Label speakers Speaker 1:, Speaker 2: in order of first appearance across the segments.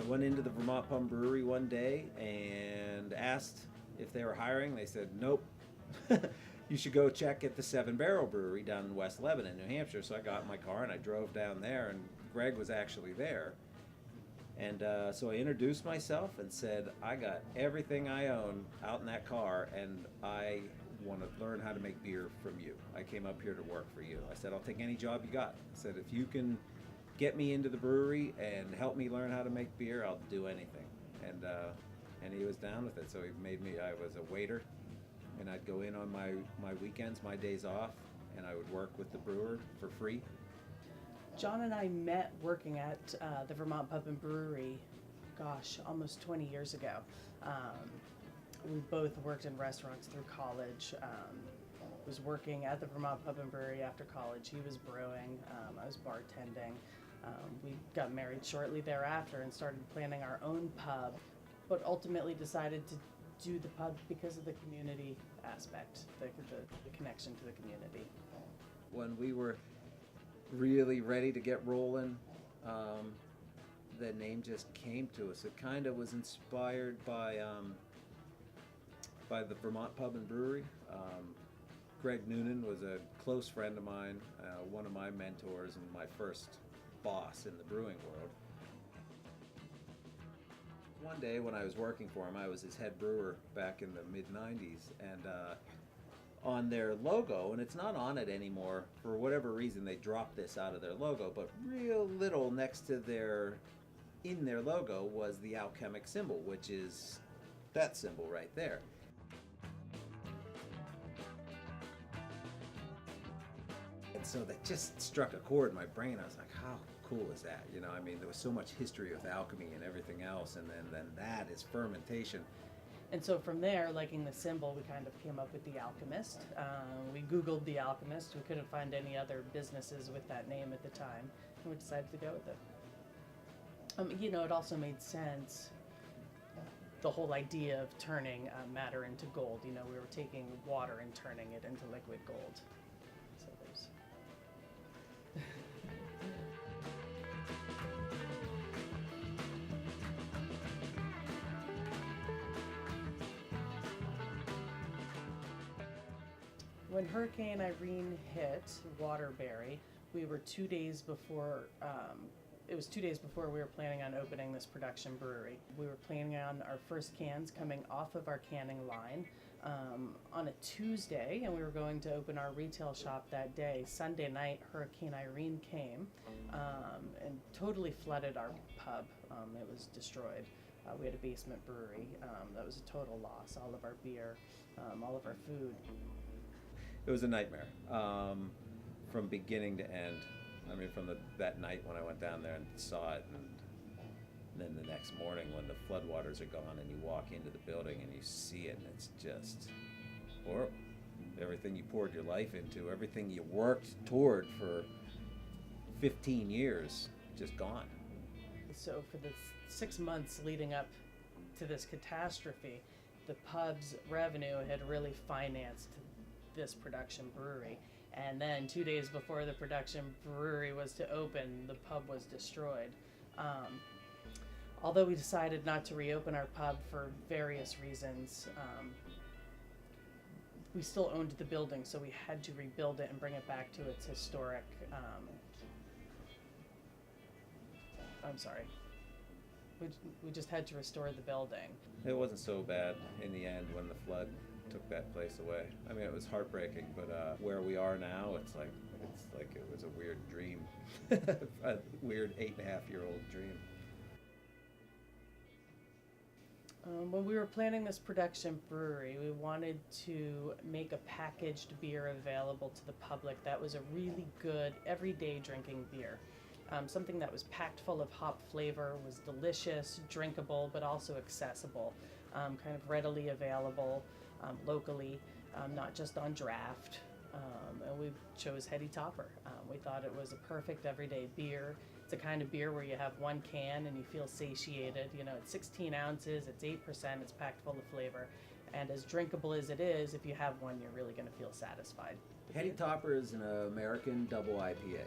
Speaker 1: went into the Vermont Pub Brewery one day and asked if they were hiring. They said, nope. You should go check at the Seven Barrel Brewery down in West Lebanon, New Hampshire. So I got in my car and I drove down there, and Greg was actually there. And so I introduced myself and said, I got everything I own out in that car, and I want to learn how to make beer from you. I came up here to work for you. I said, I'll take any job you got. I said, if you can get me into the brewery and help me learn how to make beer, I'll do anything. And he was down with it. So he made me, I was a waiter, and I'd go in on my weekends, my days off, and I would work with the brewer for free.
Speaker 2: John and I met working at the Vermont Pub and Brewery, gosh, almost 20 years ago. We both worked in restaurants through college. Was working at the Vermont Pub and Brewery after college. He was brewing, I was bartending. We got married shortly thereafter and started planning our own pub, but ultimately decided to do the pub because of the community aspect, the connection to the community.
Speaker 1: When we were really ready to get rolling, the name just came to us. It kind of was inspired by the Vermont Pub and Brewery. Greg Noonan was a close friend of mine, one of my mentors and my first boss in the brewing world. One day when I was working for him, I was his head brewer back in the mid-90s, and on their logo, and it's not on it anymore, for whatever reason they dropped this out of their logo, but real little next to in their logo was the alchemic symbol, which is that symbol right there. And so that just struck a chord in my brain. I was like, how cool is that? You know, I mean, there was so much history with alchemy and everything else, and then that is fermentation.
Speaker 2: And so from there, liking the symbol, we kind of came up with the Alchemist. We Googled the Alchemist. We couldn't find any other businesses with that name at the time, and we decided to go with it. You know, it also made sense, the whole idea of turning matter into gold. You know, we were taking water and turning it into liquid gold. So there's... When Hurricane Irene hit Waterbury, we were 2 days before, it was 2 days before we were planning on opening this production brewery. We were planning on our first cans coming off of our canning line on a Tuesday, and we were going to open our retail shop that day. Sunday night, Hurricane Irene came and totally flooded our pub. It was destroyed. We had a basement brewery. That was a total loss. All of our beer, all of our food.
Speaker 1: It was a nightmare from beginning to end. I mean, from that night when I went down there and saw it, and then the next morning when the floodwaters are gone and you walk into the building and you see it, and it's just horrible. Everything you poured your life into, everything you worked toward for 15 years, just gone.
Speaker 2: So for the 6 months leading up to this catastrophe, the pub's revenue had really financed this production brewery. And then 2 days before the production brewery was to open, the pub was destroyed. Although we decided not to reopen our pub for various reasons, we still owned the building, so we had to rebuild it and bring it back to its historic, we just had to restore the building.
Speaker 1: It wasn't so bad in the end when the flood took that place away. I mean, it was heartbreaking, but where we are now, it's like it was a weird dream, a weird 8.5-year-old dream.
Speaker 2: When we were planning this production brewery, we wanted to make a packaged beer available to the public that was a really good everyday drinking beer. Something that was packed full of hop flavor, was delicious, drinkable, but also accessible, kind of readily available locally, not just on draft. And we chose Heady Topper. We thought it was a perfect everyday beer. It's a kind of beer where you have one can and you feel satiated. You know, it's 16 ounces, it's 8%, it's packed full of flavor. And as drinkable as it is, if you have one, you're really going to feel satisfied.
Speaker 1: Heady Topper is an American double IPA.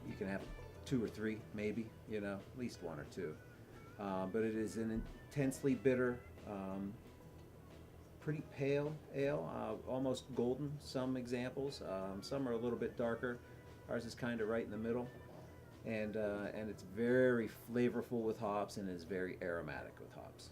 Speaker 1: You can have 2 or 3, maybe, you know, at least 1 or 2. But it is an intensely bitter, pretty pale ale, almost golden, some examples. Some are a little bit darker. Ours is kind of right in the middle. And it's very flavorful with hops and is very aromatic with hops.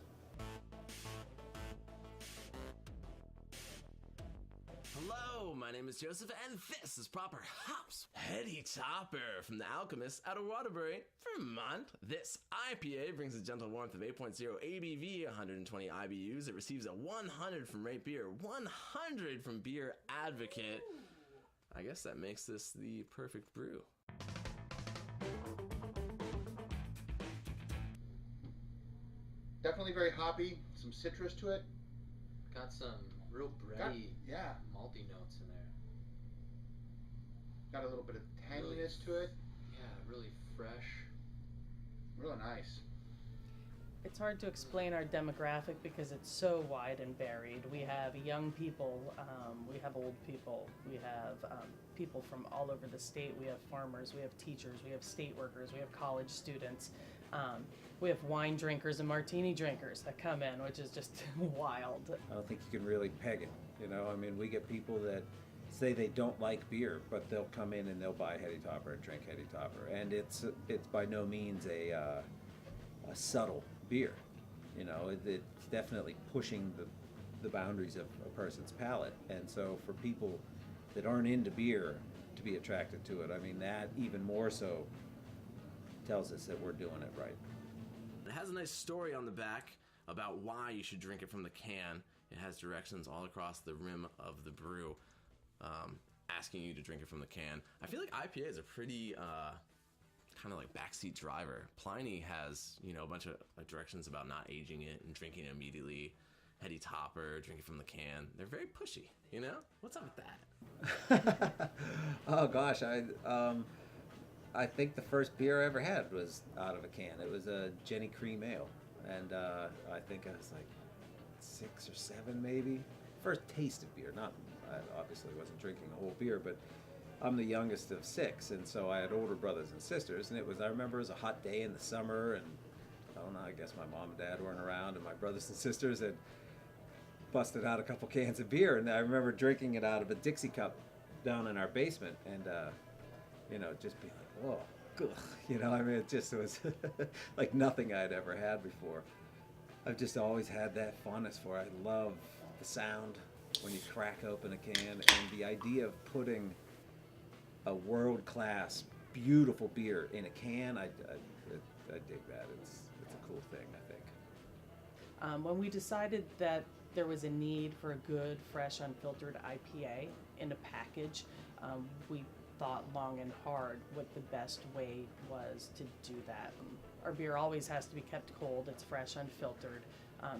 Speaker 3: Hello, my name is Joseph, and this is Proper Hops. Heady Topper from the Alchemist out of Waterbury, Vermont. This IPA brings a gentle warmth of 8.0 ABV, 120 IBUs. It receives a 100 from Rate Beer, 100 from Beer Advocate. I guess that makes this the perfect brew.
Speaker 4: Definitely very hoppy, some citrus to it.
Speaker 5: Got some real bready,
Speaker 4: yeah.
Speaker 5: malty notes in there.
Speaker 4: Got a little bit of tanginess to it.
Speaker 5: Yeah, really fresh.
Speaker 4: Really nice.
Speaker 2: It's hard to explain our demographic because it's so wide and varied. We have young people, we have old people, we have people from all over the state. We have farmers, we have teachers, we have state workers, we have college students. We have wine drinkers and martini drinkers that come in, which is just wild.
Speaker 1: I don't think you can really peg it, you know. I mean, we get people that say they don't like beer, but they'll come in and they'll buy Heady Topper and drink Heady Topper, and it's by no means a subtle beer. You know, it's definitely pushing the boundaries of a person's palate, and so for people that aren't into beer to be attracted to it, I mean, that even more so tells us that we're doing it right.
Speaker 3: It has a nice story on the back about why you should drink it from the can. It has directions all across the rim of the brew, asking you to drink it from the can. I feel like IPAs are pretty kind of like backseat driver. Pliny has, you know, a bunch of directions about not aging it and drinking it immediately. Heady Topper, drink it from the can. They're very pushy, you know? What's up with that?
Speaker 1: Oh gosh, I think the first beer I ever had was out of a can. It was a Jenny Cream Ale, and I think I was like 6 or 7 maybe. First taste of beer. I obviously wasn't drinking a whole beer, but I'm the youngest of 6, and so I had older brothers and sisters, and I remember it was a hot day in the summer, and I don't know, I guess my mom and dad weren't around, and my brothers and sisters had busted out a couple cans of beer, and I remember drinking it out of a Dixie cup down in our basement, and you know, just being like, whoa, ugh. You know, I mean, it just was like nothing I'd ever had before. I've just always had that fondness for it. I love the sound when you crack open a can, and the idea of putting a world-class, beautiful beer in a can, I dig that. It's a cool thing, I think.
Speaker 2: When we decided that there was a need for a good, fresh, unfiltered IPA in a package, we thought long and hard what the best way was to do that. Our beer always has to be kept cold. It's fresh, unfiltered.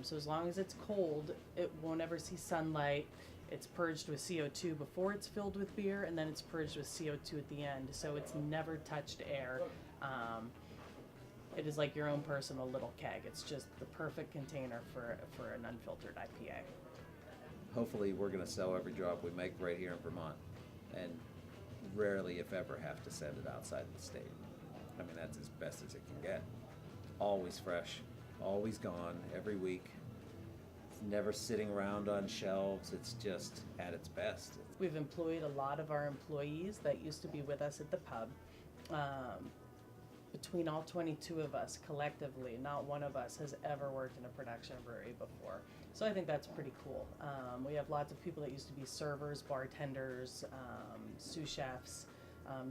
Speaker 2: So as long as it's cold, it won't ever see sunlight. It's purged with CO2 before it's filled with beer, and then it's purged with CO2 at the end. So it's never touched air. It is like your own personal little keg. It's just the perfect container for an unfiltered IPA.
Speaker 1: Hopefully we're going to sell every drop we make right here in Vermont, and rarely, if ever, have to send it outside the state. I mean, that's as best as it can get. Always fresh, always gone, every week. It's never sitting around on shelves. It's just at its best.
Speaker 2: We've employed a lot of our employees that used to be with us at the pub. Between all 22 of us collectively, not one of us has ever worked in a production brewery before. So I think that's pretty cool. We have lots of people that used to be servers, bartenders, sous chefs.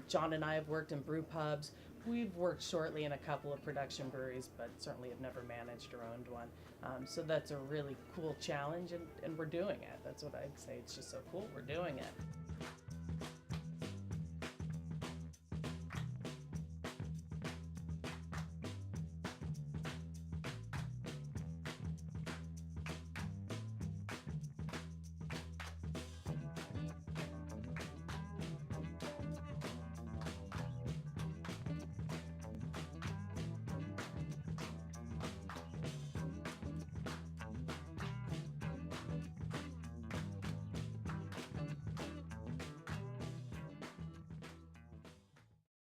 Speaker 2: John and I have worked in brew pubs. We've worked shortly in a couple of production breweries, but certainly have never managed or owned one. So that's a really cool challenge, and we're doing it. That's what I'd say. It's just so cool. We're doing it.